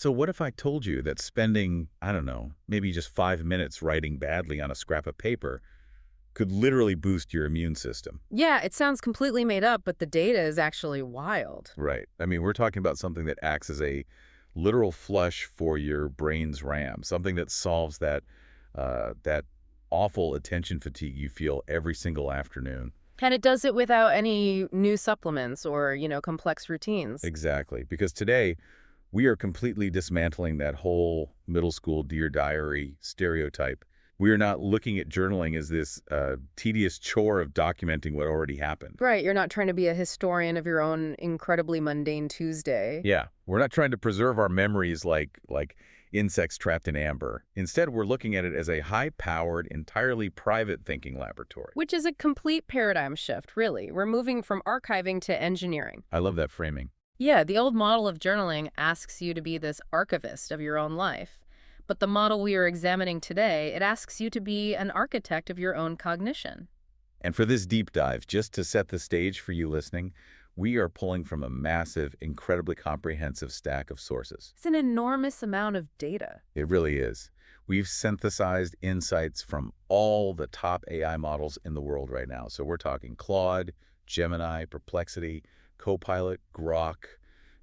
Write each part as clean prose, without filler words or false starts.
So what if I told you that spending, I don't know, maybe just 5 minutes writing badly on a scrap of paper could literally boost your immune system? Yeah, it sounds completely made up, but the data is actually wild. Right. I mean, we're talking about something that acts as a literal flush for your brain's RAM, something that solves that awful attention fatigue you feel every single afternoon. And it does it without any new supplements or, complex routines. Exactly. Because today we are completely dismantling that whole middle school Dear Diary stereotype. We are not looking at journaling as this tedious chore of documenting what already happened. Right, you're not trying to be a historian of your own incredibly mundane Tuesday. Yeah, we're not trying to preserve our memories like insects trapped in amber. Instead, we're looking at it as a high-powered, entirely private thinking laboratory. Which is a complete paradigm shift, really. We're moving from archiving to engineering. I love that framing. Yeah, the old model of journaling asks you to be this archivist of your own life. But the model we are examining today, it asks you to be an architect of your own cognition. And for this deep dive, just to set the stage for you listening, we are pulling from a massive, incredibly comprehensive stack of sources. It's an enormous amount of data. It really is. We've synthesized insights from all the top AI models in the world right now. So we're talking Claude, Gemini, Perplexity, Copilot, Grok,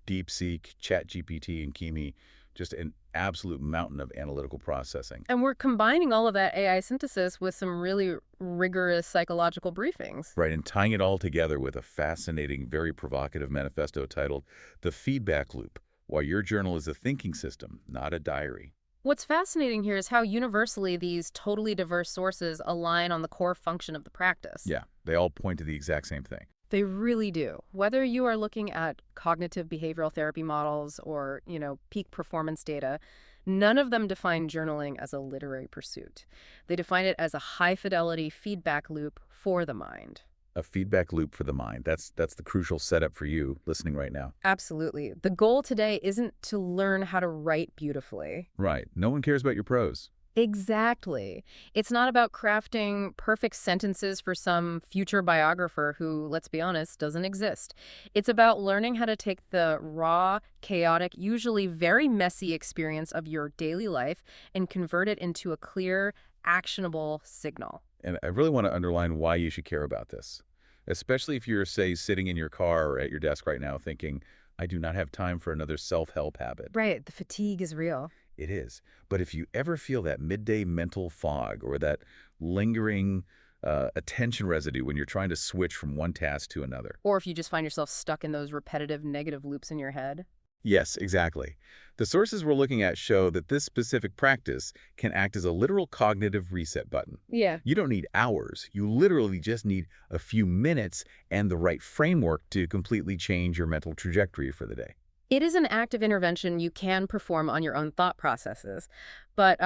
DeepSeek, ChatGPT, and Kimi. Just an absolute mountain of analytical processing. And we're combining all of that AI synthesis with some really rigorous psychological briefings. Right, and tying it all together with a fascinating, very provocative manifesto titled The Feedback Loop, Why Your Journal is a Thinking System, Not a Diary. What's fascinating here is how universally these totally diverse sources align on the core function of the practice. Yeah, they all point to the exact same thing. They really do. Whether you are looking at cognitive behavioral therapy models or, peak performance data, none of them define journaling as a literary pursuit. They define it as a high-fidelity feedback loop for the mind. A feedback loop for the mind. That's the crucial setup for you listening right now. Absolutely. The goal today isn't to learn how to write beautifully. Right. No one cares about your prose. Exactly. It's not about crafting perfect sentences for some future biographer who, let's be honest, doesn't exist. It's about learning how to take the raw, chaotic, usually very messy experience of your daily life and convert it into a clear, actionable signal. And I really want to underline why you should care about this, especially if you're, say, sitting in your car or at your desk right now thinking, I do not have time for another self-help habit. Right. The fatigue is real. It is. But if you ever feel that midday mental fog or that lingering attention residue when you're trying to switch from one task to another. Or if you just find yourself stuck in those repetitive negative loops in your head. Yes, exactly. The sources we're looking at show that this specific practice can act as a literal cognitive reset button. Yeah. You don't need hours. You literally just need a few minutes and the right framework to completely change your mental trajectory for the day. It is an active intervention you can perform on your own thought processes. But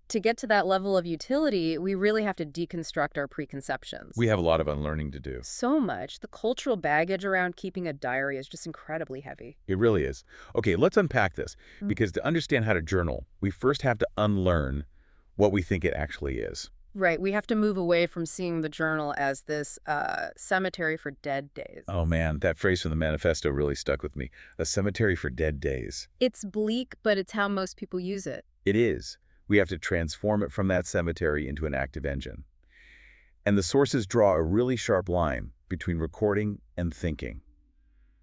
to get to that level of utility, we really have to deconstruct our preconceptions. We have a lot of unlearning to do. So much. The cultural baggage around keeping a diary is just incredibly heavy. It really is. Okay, let's unpack this, because to understand how to journal, we first have to unlearn what we think it actually is. Right. We have to move away from seeing the journal as this cemetery for dead days. Oh man, that phrase from the manifesto really stuck with me. A cemetery for dead days. It's bleak, but it's how most people use it. It is. We have to transform it from that cemetery into an active engine. And the sources draw a really sharp line between recording and thinking.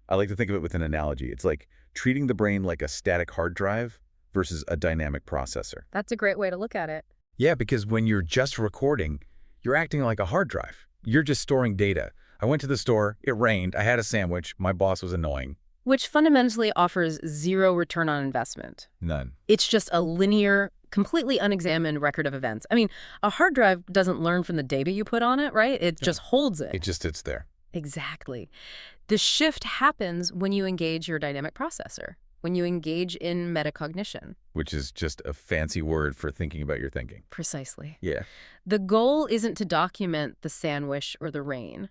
I like to think of it with an analogy. It's like treating the brain like a static hard drive versus a dynamic processor. That's a great way to look at it. Yeah, because when you're just recording, you're acting like a hard drive. You're just storing data. I went to the store, it rained, I had a sandwich, my boss was annoying. Which fundamentally offers zero return on investment. None. It's just a linear, completely unexamined record of events. I mean, a hard drive doesn't learn from the data you put on it, right? It just holds it. It just sits there. Exactly. The shift happens when you engage your dynamic processor, when you engage in metacognition. Which is just a fancy word for thinking about your thinking. Precisely. Yeah. The goal isn't to document the sandwich or the rain.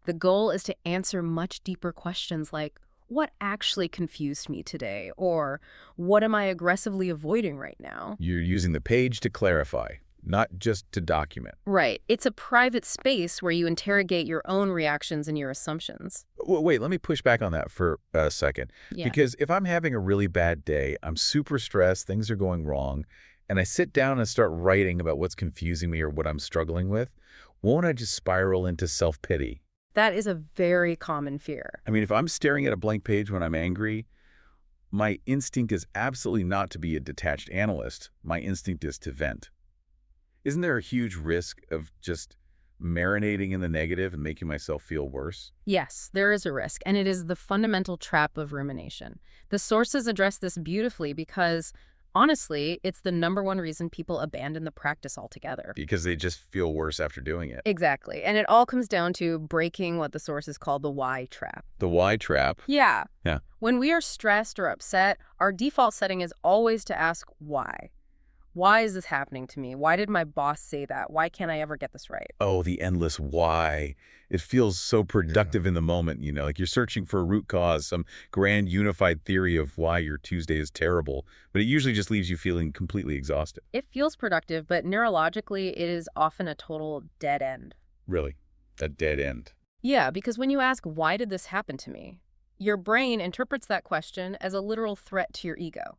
The goal is to answer much deeper questions like, what actually confused me today? Or what am I aggressively avoiding right now? You're using the page to clarify. not just to document. Right. It's a private space where you interrogate your own reactions and your assumptions. Wait, let me push back on that for a second. Yeah. Because if I'm having a really bad day, I'm super stressed, things are going wrong, and I sit down and start writing about what's confusing me or what I'm struggling with, won't I just spiral into self-pity? That is a very common fear. I mean, if I'm staring at a blank page when I'm angry, my instinct is absolutely not to be a detached analyst. My instinct is to vent. Isn't there a huge risk of just marinating in the negative and making myself feel worse? Yes, there is a risk, and it is the fundamental trap of rumination. The sources address this beautifully because, honestly, it's the #1 reason people abandon the practice altogether. Because they just feel worse after doing it. Exactly. And it all comes down to breaking what the sources call the why trap. The why trap. Yeah. Yeah. When we are stressed or upset, our default setting is always to ask why. Why is this happening to me? Why did my boss say that? Why can't I ever get this right? Oh, the endless why. It feels so productive in the moment, like you're searching for a root cause, some grand unified theory of why your Tuesday is terrible, but it usually just leaves you feeling completely exhausted. It feels productive, but neurologically, it is often a total dead end. Really, a dead end. Yeah, because when you ask, why did this happen to me? Your brain interprets that question as a literal threat to your ego.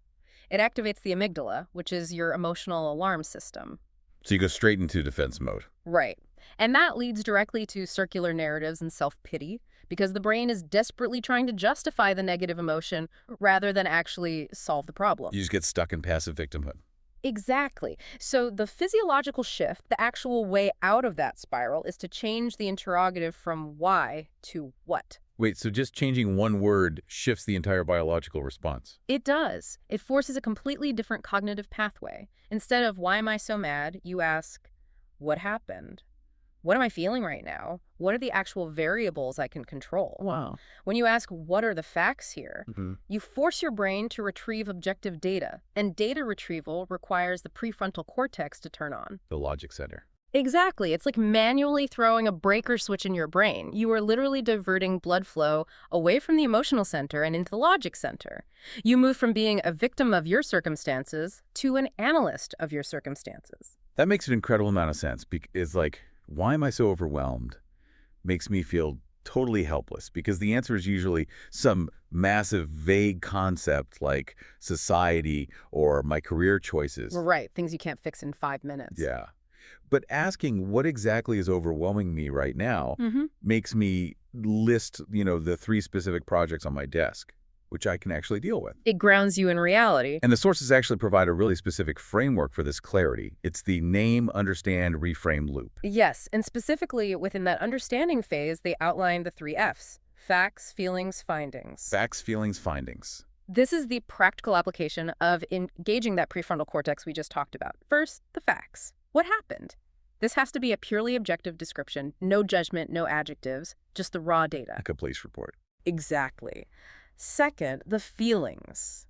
It activates the amygdala, which is your emotional alarm system. So you go straight into defense mode. Right. And that leads directly to circular narratives and self-pity, because the brain is desperately trying to justify the negative emotion rather than actually solve the problem. You just get stuck in passive victimhood. Exactly. So the physiological shift, the actual way out of that spiral, is to change the interrogative from why to what. Wait, so just changing one word shifts the entire biological response? It does. It forces a completely different cognitive pathway. Instead of, why am I so mad, you ask, what happened? What am I feeling right now? What are the actual variables I can control? Wow. When you ask, what are the facts here, you force your brain to retrieve objective data, and data retrieval requires the prefrontal cortex to turn on. The logic center. Exactly. It's like manually throwing a breaker switch in your brain. You are literally diverting blood flow away from the emotional center and into the logic center. You move from being a victim of your circumstances to an analyst of your circumstances. That makes an incredible amount of sense. It's like, why am I so overwhelmed? Makes me feel totally helpless, because the answer is usually some massive, vague concept like society or my career choices. Right. Things you can't fix in 5 minutes. Yeah. But asking what exactly is overwhelming me right now makes me list, the 3 specific projects on my desk, which I can actually deal with. It grounds you in reality. And the sources actually provide a really specific framework for this clarity. It's the name, understand, reframe loop. Yes, and specifically within that understanding phase, they outline the 3 Fs: facts, feelings, findings. Facts, feelings, findings. This is the practical application of engaging that prefrontal cortex we just talked about. First, the facts. What happened? This has to be a purely objective description, no judgment, no adjectives, just the raw data. Like a police report. Exactly. Second, the feelings.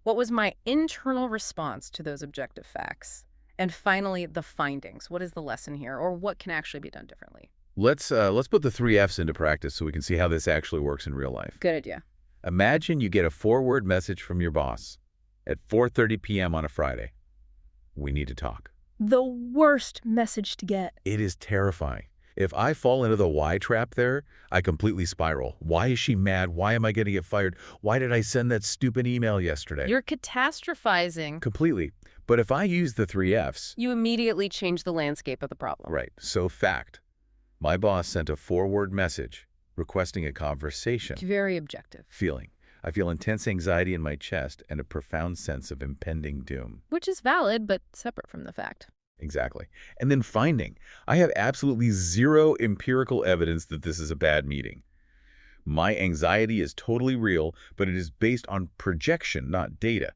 What was my internal response to those objective facts? And finally, the findings. What is the lesson here, or what can actually be done differently? Let's put the 3 Fs into practice so we can see how this actually works in real life. Good idea. Imagine you get a 4-word message from your boss at 4:30 p.m. on a Friday. We need to talk. The worst message to get. It is terrifying. If I fall into the why trap there, I completely spiral. Why is she mad? Why am I going to get fired? Why did I send that stupid email yesterday? You're catastrophizing. Completely. But if I use the 3 Fs... You immediately change the landscape of the problem. Right. So fact. My boss sent a 4-word message requesting a conversation. Very objective. Feeling. I feel intense anxiety in my chest and a profound sense of impending doom. Which is valid, but separate from the fact. Exactly. And then finding. I have absolutely zero empirical evidence that this is a bad meeting. My anxiety is totally real, but it is based on projection, not data.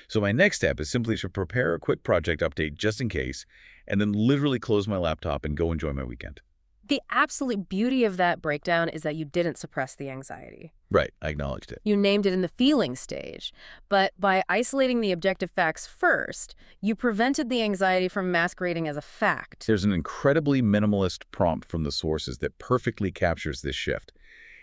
So my next step is simply to prepare a quick project update just in case, and then literally close my laptop and go enjoy my weekend. The absolute beauty of that breakdown is that you didn't suppress the anxiety. Right, I acknowledged it. You named it in the feeling stage. But by isolating the objective facts first, you prevented the anxiety from masquerading as a fact. There's an incredibly minimalist prompt from the sources that perfectly captures this shift.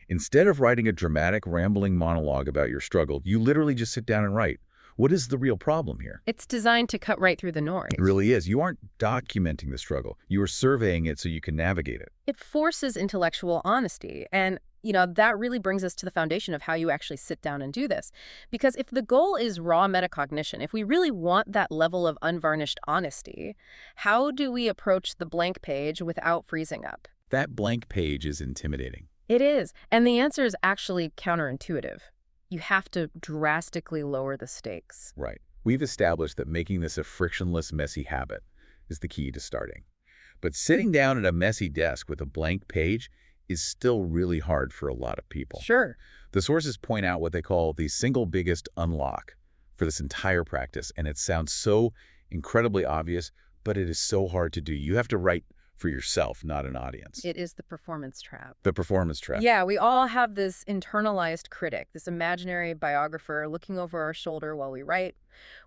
Instead of writing a dramatic, rambling monologue about your struggle, you literally just sit down and write. What is the real problem here? It's designed to cut right through the It noise. really is. You aren't documenting the struggle. You are surveying it so you can navigate it. It forces intellectual honesty. And, that really brings us to the foundation of how you actually sit down and do this. Because if the goal is raw metacognition, if we really want that level of unvarnished honesty, how do we approach the blank page without freezing up? That blank page is intimidating. It is. And the answer is actually counterintuitive. You have to drastically lower the stakes. Right. We've established that making this a frictionless, messy habit is the key to starting. But sitting down at a messy desk with a blank page is still really hard for a lot of people. Sure. The sources point out what they call the single biggest unlock for this entire practice, and it sounds so incredibly obvious, but it is so hard to do. You have to write for yourself, not an audience. It is the performance trap. The performance trap. Yeah, we all have this internalized critic, this imaginary biographer looking over our shoulder while we write.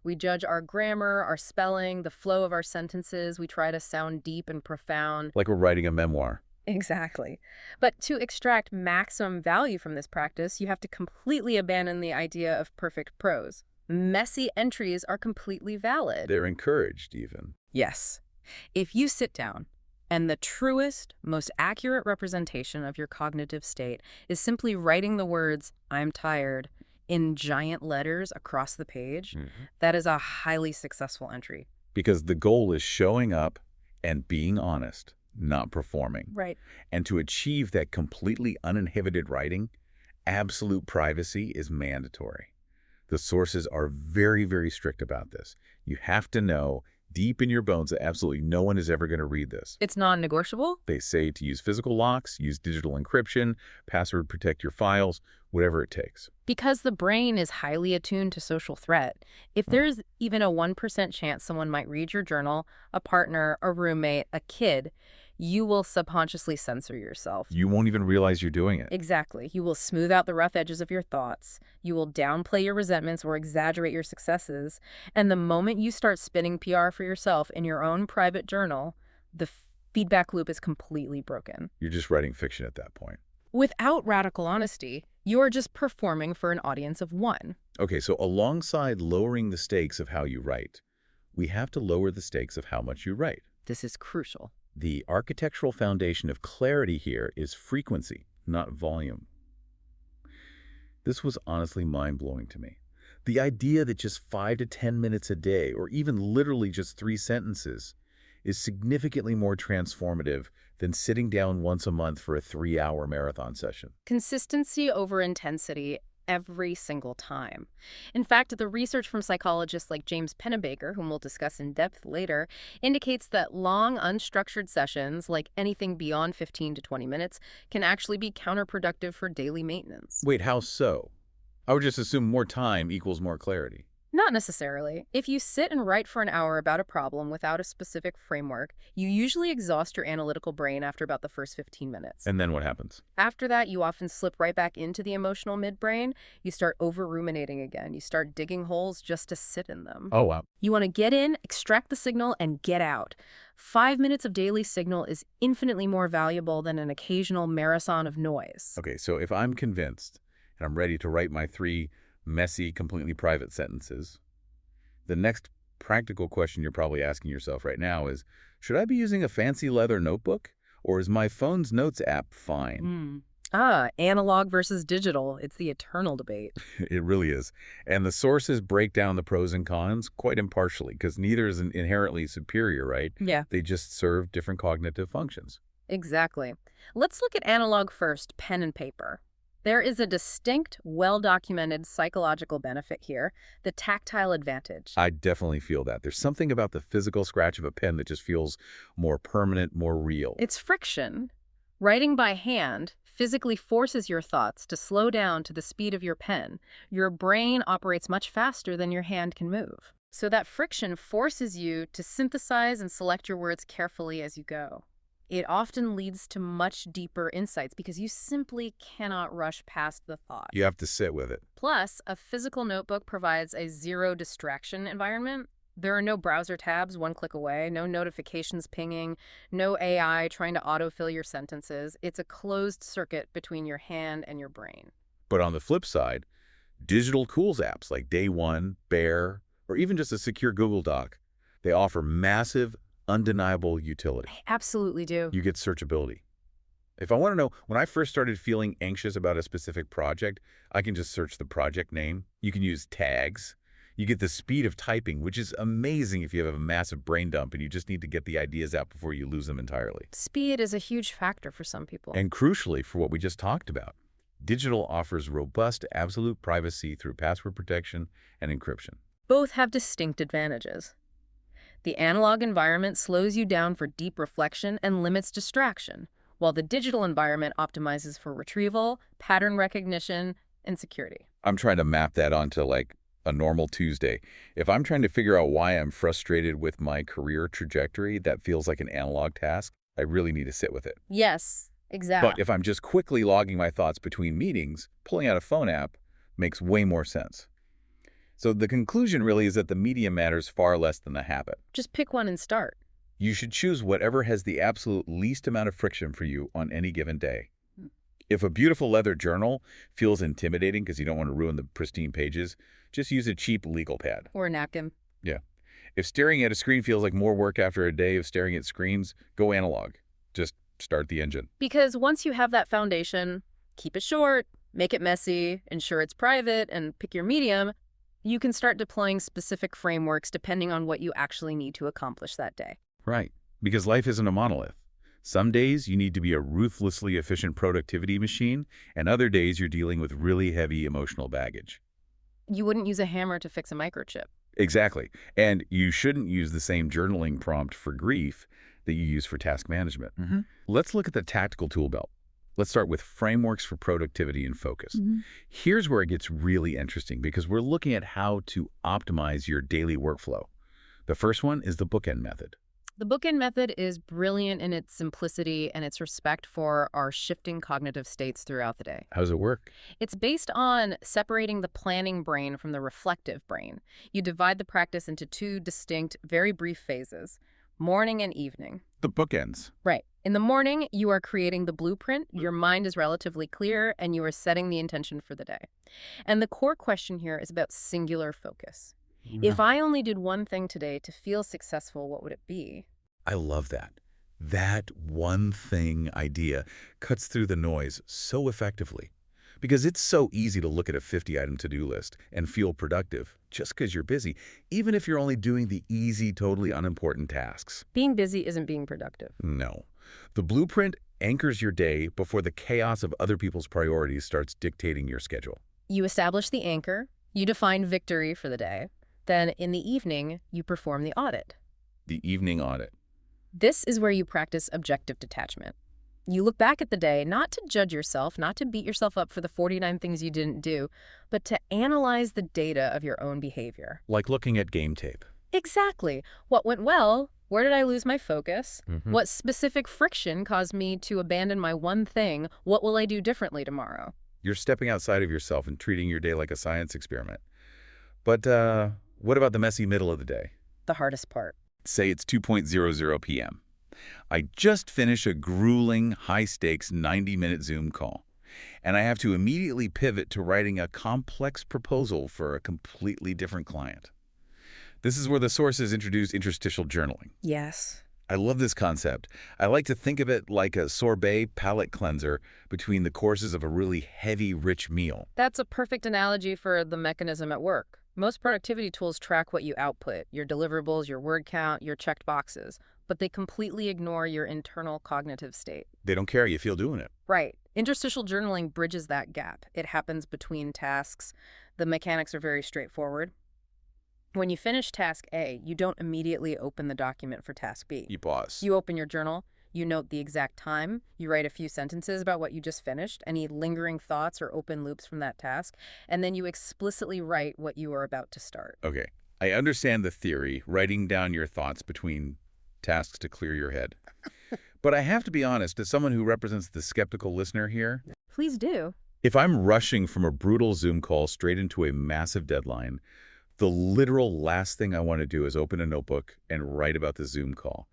We judge our grammar, our spelling, the flow of our sentences. We try to sound deep and profound. Like we're writing a memoir. Exactly. But to extract maximum value from this practice, you have to completely abandon the idea of perfect prose. Messy entries are completely valid. They're encouraged, even. Yes. If you sit down and the truest, most accurate representation of your cognitive state is simply writing the words, "I'm tired," in giant letters across the page, that is a highly successful entry. Because the goal is showing up and being honest, not performing. Right. And to achieve that completely uninhibited writing, absolute privacy is mandatory. The sources are very, very strict about this. You have to know deep in your bones that absolutely no one is ever going to read this. It's non-negotiable? They say to use physical locks, use digital encryption, password protect your files, whatever it takes. Because the brain is highly attuned to social threat. If there's even a 1% chance someone might read your journal, a partner, a roommate, a kid, you will subconsciously censor yourself. You won't even realize you're doing it. Exactly. You will smooth out the rough edges of your thoughts. You will downplay your resentments or exaggerate your successes. And the moment you start spinning PR for yourself in your own private journal, the feedback loop is completely broken. You're just writing fiction at that point. Without radical honesty, you are just performing for an audience of one. Okay, so alongside lowering the stakes of how you write, we have to lower the stakes of how much you write. This is crucial. The architectural foundation of clarity here is frequency, not volume. This was honestly mind-blowing to me. The idea that just 5 to 10 minutes a day, or even literally just 3 sentences, is significantly more transformative than sitting down once a month for a 3-hour marathon session. Consistency over intensity every single time. In fact, the research from psychologists like James Pennebaker, whom we'll discuss in depth later, indicates that long, unstructured sessions, like anything beyond 15 to 20 minutes, can actually be counterproductive for daily maintenance. Wait, how so? I would just assume more time equals more clarity. Not necessarily. If you sit and write for an hour about a problem without a specific framework, you usually exhaust your analytical brain after about the first 15 minutes. And then what happens? After that, you often slip right back into the emotional midbrain. You start over-ruminating again. You start digging holes just to sit in them. Oh, wow. You want to get in, extract the signal, and get out. 5 minutes of daily signal is infinitely more valuable than an occasional marathon of noise. Okay, so if I'm convinced and I'm ready to write my 3 messy, completely private sentences, the next practical question you're probably asking yourself right now is, should I be using a fancy leather notebook, or is my phone's notes app fine? Analog versus digital. It's the eternal debate. It really is. And the sources break down the pros and cons quite impartially, because neither is inherently superior, right? Yeah. They just serve different cognitive functions. Exactly. Let's look at analog first, pen and paper. There is a distinct, well-documented psychological benefit here, the tactile advantage. I definitely feel that. There's something about the physical scratch of a pen that just feels more permanent, more real. It's friction. Writing by hand physically forces your thoughts to slow down to the speed of your pen. Your brain operates much faster than your hand can move. So that friction forces you to synthesize and select your words carefully as you go. It often leads to much deeper insights because you simply cannot rush past the thought. You have to sit with it. Plus, a physical notebook provides a zero distraction environment. There are no browser tabs 1 click away, no notifications pinging, no AI trying to autofill your sentences. It's a closed circuit between your hand and your brain. But on the flip side, Digital tools apps like Day One, Bear, or even just a secure Google Doc, they offer massive, undeniable utility. Absolutely do. You get searchability. If I want to know, when I first started feeling anxious about a specific project, I can just search the project name. You can use tags. You get the speed of typing, which is amazing if you have a massive brain dump and you just need to get the ideas out before you lose them entirely. Speed is a huge factor for some people. And crucially, for what we just talked about, digital offers robust, absolute privacy through password protection and encryption. Both have distinct advantages. The analog environment slows you down for deep reflection and limits distraction, while the digital environment optimizes for retrieval, pattern recognition, and security. I'm trying to map that onto like a normal Tuesday. If I'm trying to figure out why I'm frustrated with my career trajectory, that feels like an analog task. I really need to sit with it. Yes, exactly. But if I'm just quickly logging my thoughts between meetings, pulling out a phone app makes way more sense. So the conclusion really is that the medium matters far less than the habit. Just pick one and start. You should choose whatever has the absolute least amount of friction for you on any given day. If a beautiful leather journal feels intimidating because you don't want to ruin the pristine pages, just use a cheap legal pad. Or a napkin. Yeah. If staring at a screen feels like more work after a day of staring at screens, go analog. Just start the engine. Because once you have that foundation, keep it short, make it messy, ensure it's private, and pick your medium, you can start deploying specific frameworks depending on what you actually need to accomplish that day. Right. Because life isn't a monolith. Some days you need to be a ruthlessly efficient productivity machine, and other days you're dealing with really heavy emotional baggage. You wouldn't use a hammer to fix a microchip. Exactly. And you shouldn't use the same journaling prompt for grief that you use for task management. Let's look at the tactical tool belt. Let's start with frameworks for productivity and focus. Here's where it gets really interesting because we're looking at how to optimize your daily workflow. The first one is the bookend method. The bookend method is brilliant in its simplicity and its respect for our shifting cognitive states throughout the day. How does it work? It's based on separating the planning brain from the reflective brain. You divide the practice into two distinct, very brief phases, morning and evening. The bookends. Right. In the morning, you are creating the blueprint, your mind is relatively clear, and you are setting the intention for the day. And the core question here is about singular focus. If I only did one thing today to feel successful, what would it be? I love that. That one thing idea cuts through the noise so effectively. Because it's so easy to look at a 50-item to-do list and feel productive just because you're busy, even if you're only doing the easy, totally unimportant tasks. Being busy isn't being productive. No. The blueprint anchors your day before the chaos of other people's priorities starts dictating your schedule. You establish the anchor, you define victory for the day, then in the evening, you perform the audit. The evening audit. This is where you practice objective detachment. You look back at the day, not to judge yourself, not to beat yourself up for the 49 things you didn't do, but to analyze the data of your own behavior. Like looking at game tape. Exactly. What went well? Where did I lose my focus? What specific friction caused me to abandon my one thing? What will I do differently tomorrow? You're stepping outside of yourself and treating your day like a science experiment. But what about the messy middle of the day? The hardest part. Say it's 2:00 p.m. I just finished a grueling, high-stakes 90-minute Zoom call, and I have to immediately pivot to writing a complex proposal for a completely different client. This is where the sources introduce interstitial journaling. Yes. I love this concept. I like to think of it like a sorbet palate cleanser between the courses of a really heavy, rich meal. That's a perfect analogy for the mechanism at work. Most productivity tools track what you output, your deliverables, your word count, your checked boxes, but they completely ignore your internal cognitive state. They don't care how you feel doing it. Right. Interstitial journaling bridges that gap. It happens between tasks. The mechanics are very straightforward. When you finish task A, you don't immediately open the document for task B. You pause. You open your journal, you note the exact time, you write a few sentences about what you just finished, any lingering thoughts or open loops from that task, and then you explicitly write what you are about to start. Okay. I understand the theory, writing down your thoughts between tasks to clear your head. But I have to be honest, as someone who represents the skeptical listener here, Please do. if I'm rushing from a brutal Zoom call straight into a massive deadline, the literal last thing I want to do is open a notebook and write about the Zoom call.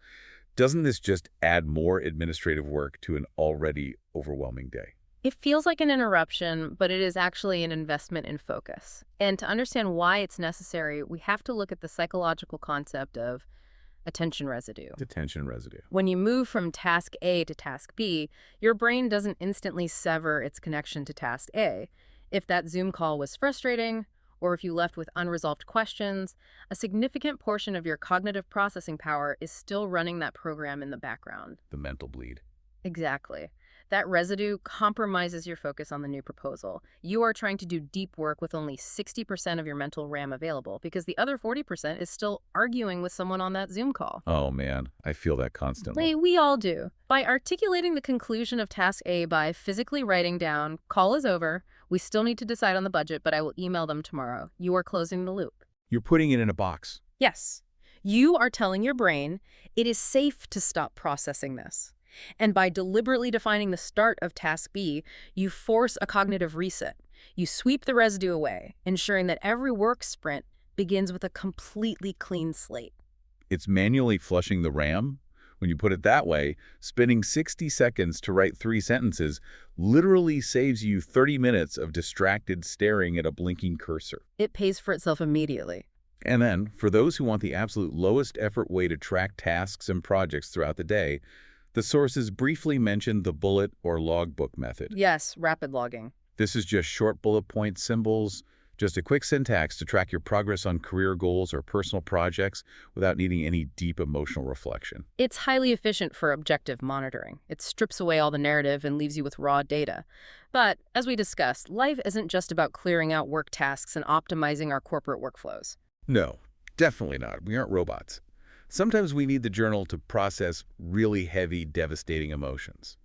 Doesn't this just add more administrative work to an already overwhelming day? It feels like an interruption, but it is actually an investment in focus. And to understand why it's necessary, we have to look at the psychological concept of attention residue. Detention residue. When you move from task A to task B, your brain doesn't instantly sever its connection to task A. If that Zoom call was frustrating, or if you left with unresolved questions, a significant portion of your cognitive processing power is still running that program in the background. The mental bleed. Exactly. That residue compromises your focus on the new proposal. You are trying to do deep work with only 60% of your mental RAM available because the other 40% is still arguing with someone on that Zoom call. Oh man, I feel that constantly. We all do. By articulating the conclusion of task A by physically writing down, call is over, we still need to decide on the budget, but I will email them tomorrow. You are closing the loop. You're putting it in a box. Yes. You are telling your brain it is safe to stop processing this. And by deliberately defining the start of task B, you force a cognitive reset. You sweep the residue away, ensuring that every work sprint begins with a completely clean slate. It's manually flushing the RAM. When you put it that way, spending 60 seconds to write 3 sentences literally saves you 30 minutes of distracted staring at a blinking cursor. It pays for itself immediately. And then, for those who want the absolute lowest effort way to track tasks and projects throughout the day, the sources briefly mentioned the bullet or logbook method. Yes, rapid logging. This is just short bullet point symbols, just a quick syntax to track your progress on career goals or personal projects without needing any deep emotional reflection. It's highly efficient for objective monitoring. It strips away all the narrative and leaves you with raw data. But, as we discussed, life isn't just about clearing out work tasks and optimizing our corporate workflows. No, definitely not. We aren't robots. Sometimes we need the journal to process really heavy, devastating emotions.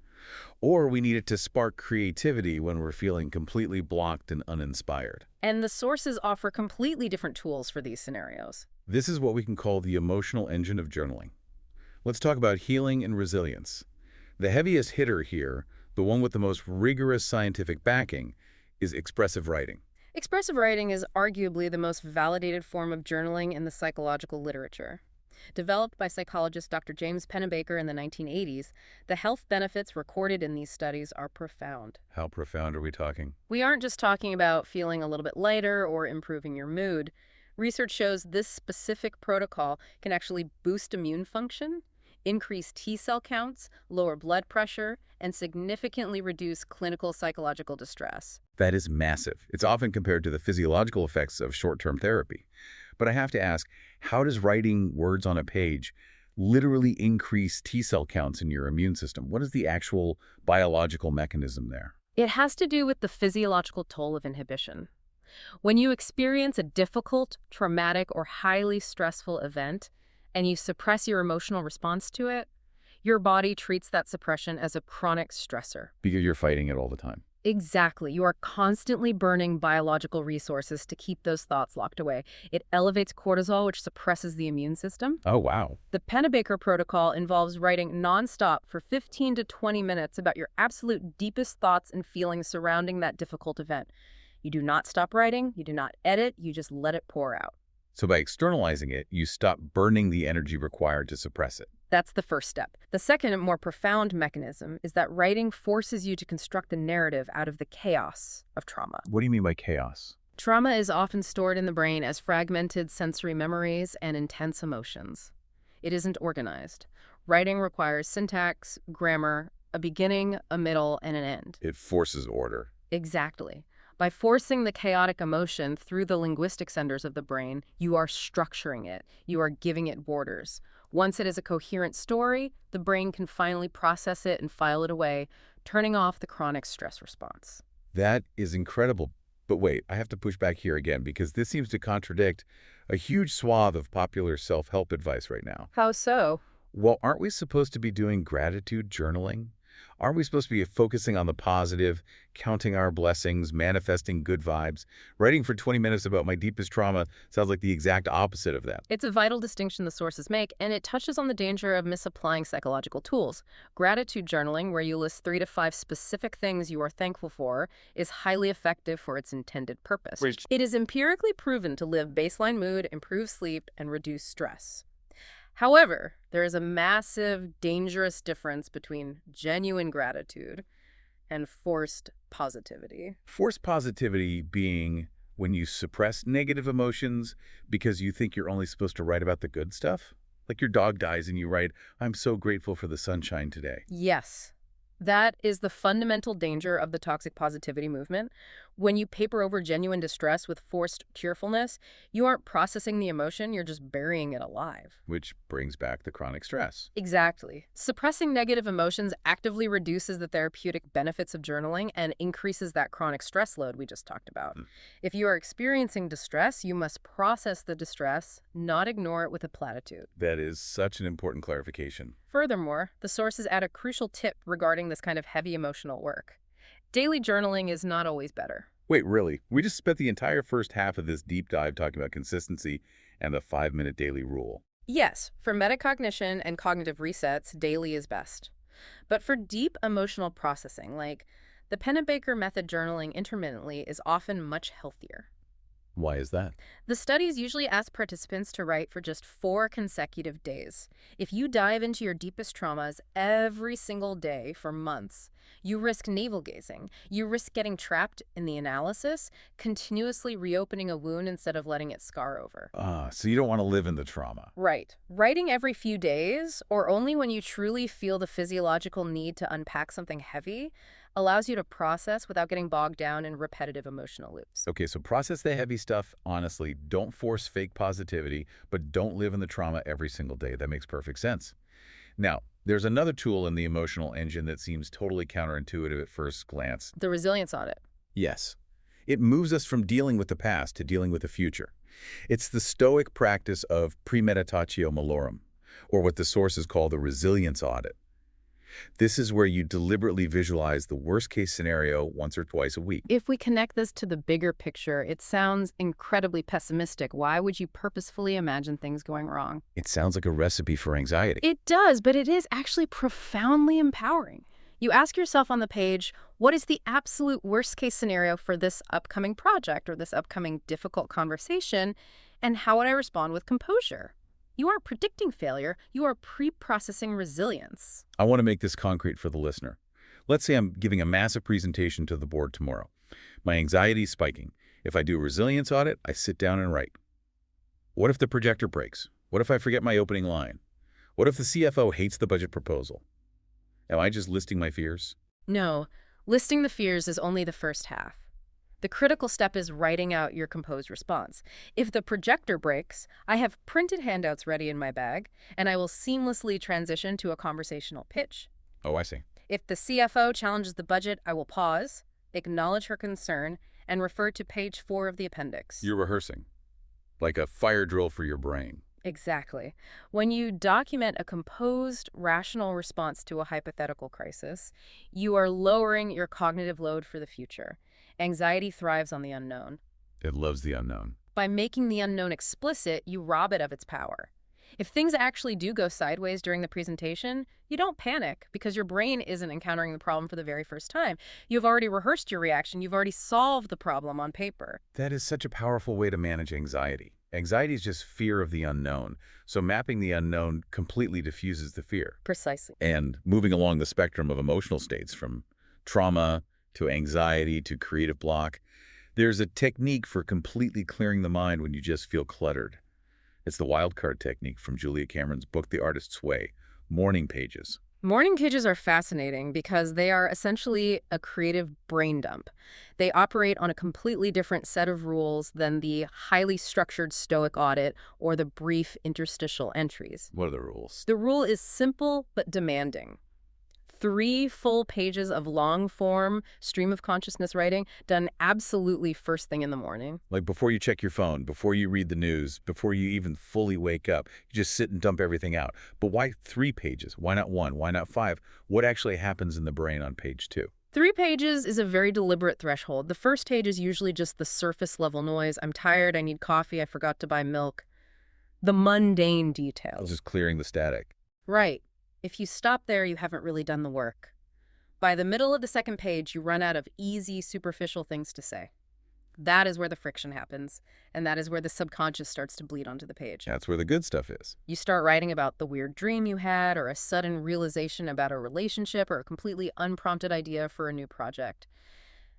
Or we need it to spark creativity when we're feeling completely blocked and uninspired. And the sources offer completely different tools for these scenarios. This is what we can call the emotional engine of journaling. Let's talk about healing and resilience. The heaviest hitter here, the one with the most rigorous scientific backing, is expressive writing. Expressive writing is arguably the most validated form of journaling in the psychological literature. Developed by psychologist Dr. James Pennebaker in the 1980s, the health benefits recorded in these studies are profound. How profound are we talking? We aren't just talking about feeling a little bit lighter or improving your mood. Research shows this specific protocol can actually boost immune function, increase T-cell counts, lower blood pressure, and significantly reduce clinical psychological distress. That is massive. It's often compared to the physiological effects of short-term therapy. But I have to ask, how does writing words on a page literally increase T-cell counts in your immune system? What is the actual biological mechanism there? It has to do with the physiological toll of inhibition. When you experience a difficult, traumatic, or highly stressful event, and you suppress your emotional response to it, your body treats that suppression as a chronic stressor. Because you're fighting it all the time. Exactly. You are constantly burning biological resources to keep those thoughts locked away. It elevates cortisol, which suppresses the immune system. Oh, wow. The Pennebaker protocol involves writing nonstop for 15 to 20 minutes about your absolute deepest thoughts and feelings surrounding that difficult event. You do not stop writing, you do not edit, you just let it pour out. So by externalizing it, you stop burning the energy required to suppress it. That's the first step. The second and more profound mechanism is that writing forces you to construct a narrative out of the chaos of trauma. What do you mean by chaos? Trauma is often stored in the brain as fragmented sensory memories and intense emotions. It isn't organized. Writing requires syntax, grammar, a beginning, a middle, and an end. It forces order. Exactly. By forcing the chaotic emotion through the linguistic centers of the brain, you are structuring it. You are giving it borders. Once it is a coherent story, the brain can finally process it and file it away, turning off the chronic stress response. That is incredible. But wait, I have to push back here again because this seems to contradict a huge swath of popular self-help advice right now. How so? Well, aren't we supposed to be doing gratitude journaling? Aren't we supposed to be focusing on the positive, counting our blessings, manifesting good vibes? Writing for 20 minutes about my deepest trauma sounds like the exact opposite of that. It's a vital distinction the sources make, and it touches on the danger of misapplying psychological tools. Gratitude journaling, where you list 3 to 5 specific things you are thankful for, is highly effective for its intended purpose. It is empirically proven to lift baseline mood, improve sleep, and reduce stress. However, there is a massive, dangerous difference between genuine gratitude and forced positivity. Forced positivity being when you suppress negative emotions because you think you're only supposed to write about the good stuff? Like your dog dies and you write, I'm so grateful for the sunshine today. Yes. That is the fundamental danger of the toxic positivity movement. When you paper over genuine distress with forced cheerfulness, you aren't processing the emotion, you're just burying it alive. Which brings back the chronic stress. Exactly. Suppressing negative emotions actively reduces the therapeutic benefits of journaling and increases that chronic stress load we just talked about. Hmm. If you are experiencing distress, you must process the distress, not ignore it with a platitude. That is such an important clarification. Furthermore, the sources add a crucial tip regarding this kind of heavy emotional work. Daily journaling is not always better. Wait, really? We just spent the entire first half of this deep dive talking about consistency and the 5-minute daily rule. Yes, for metacognition and cognitive resets, daily is best. But for deep emotional processing, like the Pennebaker method, journaling intermittently is often much healthier. Why is that? The studies usually ask participants to write for just 4 consecutive days. If you dive into your deepest traumas every single day for months, you risk navel-gazing. You risk getting trapped in the analysis, continuously reopening a wound instead of letting it scar over. So you don't want to live in the trauma. Right. Writing every few days, or only when you truly feel the physiological need to unpack something heavy, allows you to process without getting bogged down in repetitive emotional loops. Okay, so process the heavy stuff honestly. Don't force fake positivity, but don't live in the trauma every single day. That makes perfect sense. Now, there's another tool in the emotional engine that seems totally counterintuitive at first glance. The resilience audit. Yes. It moves us from dealing with the past to dealing with the future. It's the Stoic practice of premeditatio malorum, or what the sources call the resilience audit. This is where you deliberately visualize the worst-case scenario once or twice a week. If we connect this to the bigger picture, it sounds incredibly pessimistic. Why would you purposefully imagine things going wrong? It sounds like a recipe for anxiety. It does, but it is actually profoundly empowering. You ask yourself on the page, what is the absolute worst case scenario for this upcoming project or this upcoming difficult conversation, and how would I respond with composure? You aren't predicting failure, you are pre-processing resilience. I want to make this concrete for the listener. Let's say I'm giving a massive presentation to the board tomorrow. My anxiety is spiking. If I do a resilience audit, I sit down and write. What if the projector breaks? What if I forget my opening line? What if the CFO hates the budget proposal? Am I just listing my fears? No, listing the fears is only the first half. The critical step is writing out your composed response. If the projector breaks, I have printed handouts ready in my bag, and I will seamlessly transition to a conversational pitch. Oh, I see. If the CFO challenges the budget, I will pause, acknowledge her concern, and refer to page 4 of the appendix. You're rehearsing, like a fire drill for your brain. Exactly. When you document a composed, rational response to a hypothetical crisis, you are lowering your cognitive load for the future. Anxiety thrives on the unknown. It loves the unknown. By making the unknown explicit, you rob it of its power. If things actually do go sideways during the presentation, you don't panic because your brain isn't encountering the problem for the very first time. You've already rehearsed your reaction. You've already solved the problem on paper. That is such a powerful way to manage anxiety. Anxiety is just fear of the unknown. So mapping the unknown completely diffuses the fear. Precisely. And moving along the spectrum of emotional states from trauma to anxiety to creative block, there's a technique for completely clearing the mind when you just feel cluttered. It's the wildcard technique from Julia Cameron's book, The Artist's Way, morning pages. Morning pages are fascinating because they are essentially a creative brain dump. They operate on a completely different set of rules than the highly structured Stoic audit or the brief interstitial entries. What are the rules? The rule is simple but demanding. 3 full pages of long-form stream of consciousness writing done absolutely first thing in the morning. Like before you check your phone, before you read the news, before you even fully wake up, you just sit and dump everything out. But why 3 pages? Why not 1? Why not 5? What actually happens in the brain on page 2? 3 pages is a very deliberate threshold. The first page is usually just the surface-level noise. I'm tired, I need coffee, I forgot to buy milk. The mundane details. Just clearing the static. Right. If you stop there, you haven't really done the work. By the middle of the second page, you run out of easy, superficial things to say. That is where the friction happens, and that is where the subconscious starts to bleed onto the page. That's where the good stuff is. You start writing about the weird dream you had, or a sudden realization about a relationship, or a completely unprompted idea for a new project.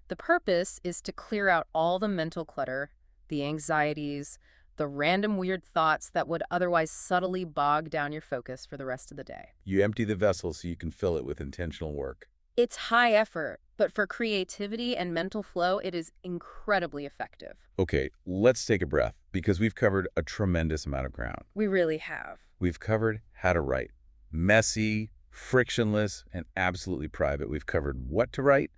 The purpose is to clear out all the mental clutter, the anxieties, the random weird thoughts that would otherwise subtly bog down your focus for the rest of the day. You empty the vessel so you can fill it with intentional work. It's high effort, but for creativity and mental flow, it is incredibly effective. Okay, let's take a breath, because we've covered a tremendous amount of ground. We really have. We've covered how to write. Messy, frictionless, and absolutely private. We've covered what to write,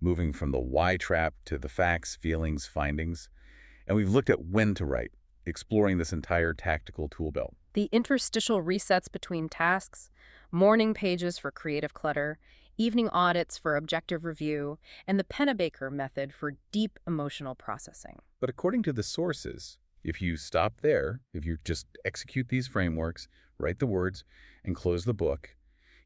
moving from the why trap to the facts, feelings, findings. And we've looked at when to write, exploring this entire tactical tool belt. The interstitial resets between tasks, morning pages for creative clutter, evening audits for objective review, and the Pennebaker method for deep emotional processing. But according to the sources, if you stop there, if you just execute these frameworks, write the words, and close the book,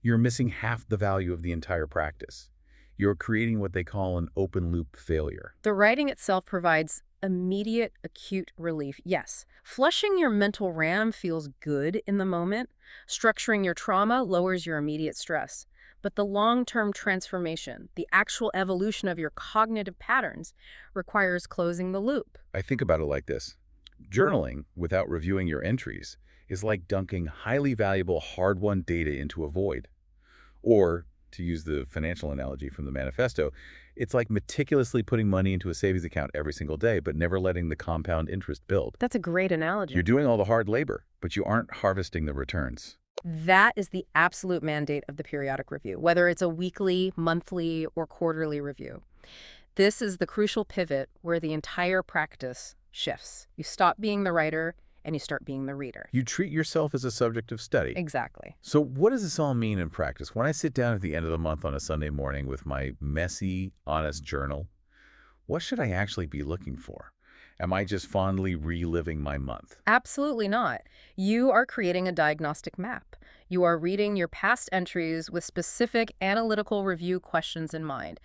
you're missing half the value of the entire practice. You're creating what they call an open-loop failure. The writing itself provides immediate, acute relief. Yes, flushing your mental RAM feels good in the moment. Structuring your trauma lowers your immediate stress. But the long-term transformation, the actual evolution of your cognitive patterns, requires closing the loop. I think about it like this. Journaling without reviewing your entries is like dunking highly valuable hard-won data into a void. Or, to use the financial analogy from the manifesto, it's like meticulously putting money into a savings account every single day, but never letting the compound interest build. That's a great analogy. You're doing all the hard labor, but you aren't harvesting the returns. That is the absolute mandate of the periodic review, whether it's a weekly, monthly, or quarterly review. This is the crucial pivot where the entire practice shifts. You stop being the writer and you start being the reader. You treat yourself as a subject of study. Exactly. So what does this all mean in practice? When I sit down at the end of the month on a Sunday morning with my messy, honest journal, what should I actually be looking for? Am I just fondly reliving my month? Absolutely not. You are creating a diagnostic map. You are reading your past entries with specific analytical review questions in mind.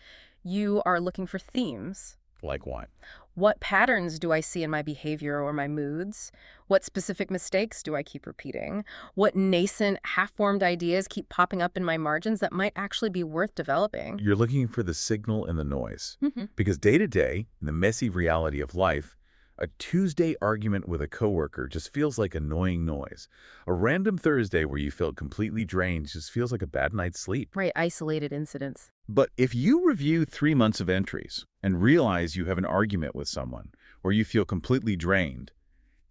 You are looking for themes. Like what? What patterns do I see in my behavior or my moods? What specific mistakes do I keep repeating? What nascent, half-formed ideas keep popping up in my margins that might actually be worth developing? You're looking for the signal in the noise. Mm-hmm. Because day to day, in the messy reality of life, a Tuesday argument with a coworker just feels like annoying noise. A random Thursday where you feel completely drained just feels like a bad night's sleep. Right, isolated incidents. But if you review 3 months of entries and realize you have an argument with someone or you feel completely drained,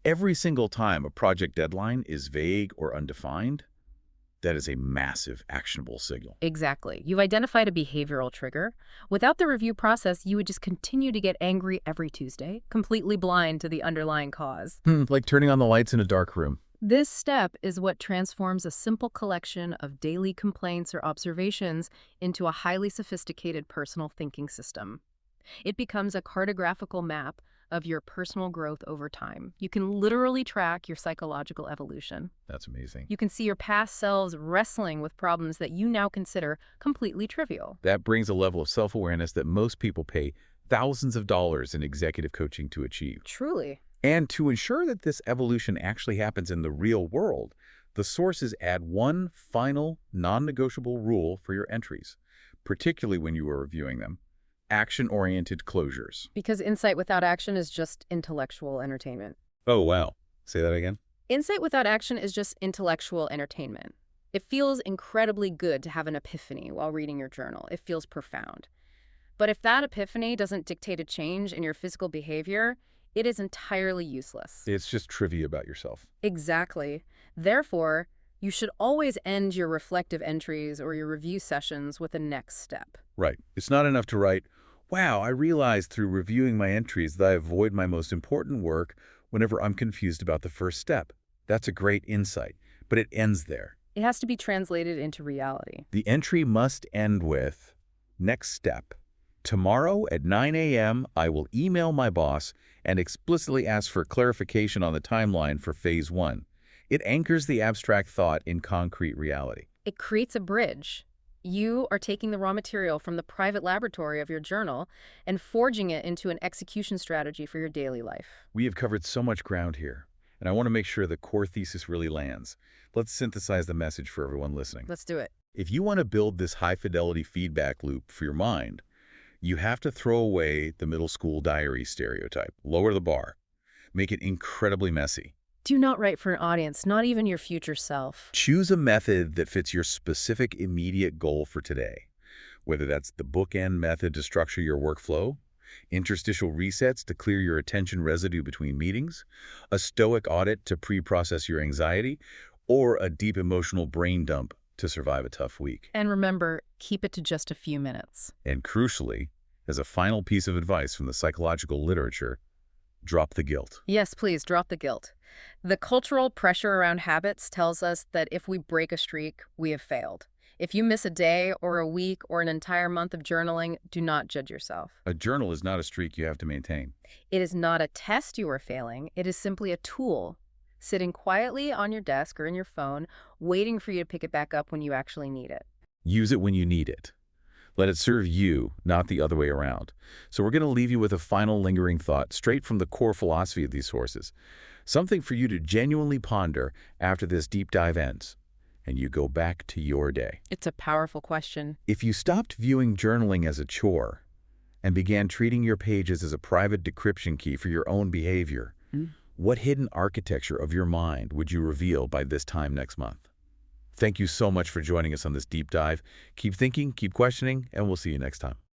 every single time a project deadline is vague or undefined, that is a massive actionable signal. Exactly. You've identified a behavioral trigger. Without the review process, you would just continue to get angry every Tuesday, completely blind to the underlying cause. Like turning on the lights in a dark room. This step is what transforms a simple collection of daily complaints or observations into a highly sophisticated personal thinking system. It becomes a cartographical map of your personal growth over time. You can literally track your psychological evolution. That's amazing. You can see your past selves wrestling with problems that you now consider completely trivial. That brings a level of self-awareness that most people pay thousands of dollars in executive coaching to achieve. Truly. And to ensure that this evolution actually happens in the real world, the sources add one final, non-negotiable rule for your entries, particularly when you are reviewing them: action-oriented closures. Because insight without action is just intellectual entertainment. Oh, wow. Say that again? Insight without action is just intellectual entertainment. It feels incredibly good to have an epiphany while reading your journal. It feels profound. But if that epiphany doesn't dictate a change in your physical behavior, it is entirely useless. It's just trivia about yourself. Exactly. Therefore, you should always end your reflective entries or your review sessions with a next step. Right. It's not enough to write, wow, I realized through reviewing my entries that I avoid my most important work whenever I'm confused about the first step. That's a great insight, but it ends there. It has to be translated into reality. The entry must end with, next step. Tomorrow at 9 a.m., I will email my boss and explicitly ask for clarification on the timeline for phase 1. It anchors the abstract thought in concrete reality. It creates a bridge. You are taking the raw material from the private laboratory of your journal and forging it into an execution strategy for your daily life. We have covered so much ground here, and I want to make sure the core thesis really lands. Let's synthesize the message for everyone listening. Let's do it. If you want to build this high-fidelity feedback loop for your mind, you have to throw away the middle school diary stereotype, lower the bar, make it incredibly messy. Do not write for an audience, not even your future self. Choose a method that fits your specific immediate goal for today, whether that's the bookend method to structure your workflow, interstitial resets to clear your attention residue between meetings, a stoic audit to pre-process your anxiety, or a deep emotional brain dump to survive a tough week. And remember, keep it to just a few minutes. And crucially, as a final piece of advice from the psychological literature, drop the guilt. Yes, please, drop the guilt. The cultural pressure around habits tells us that if we break a streak, we have failed. If you miss a day or a week or an entire month of journaling, do not judge yourself. A journal is not a streak you have to maintain. It is not a test you are failing. It is simply a tool, sitting quietly on your desk or in your phone, waiting for you to pick it back up when you actually need it. Use it when you need it. Let it serve you, not the other way around. So we're going to leave you with a final lingering thought straight from the core philosophy of these sources. Something for you to genuinely ponder after this deep dive ends, and you go back to your day. It's a powerful question. If you stopped viewing journaling as a chore and began treating your pages as a private decryption key for your own behavior, what hidden architecture of your mind would you reveal by this time next month? Thank you so much for joining us on this deep dive. Keep thinking, keep questioning, and we'll see you next time.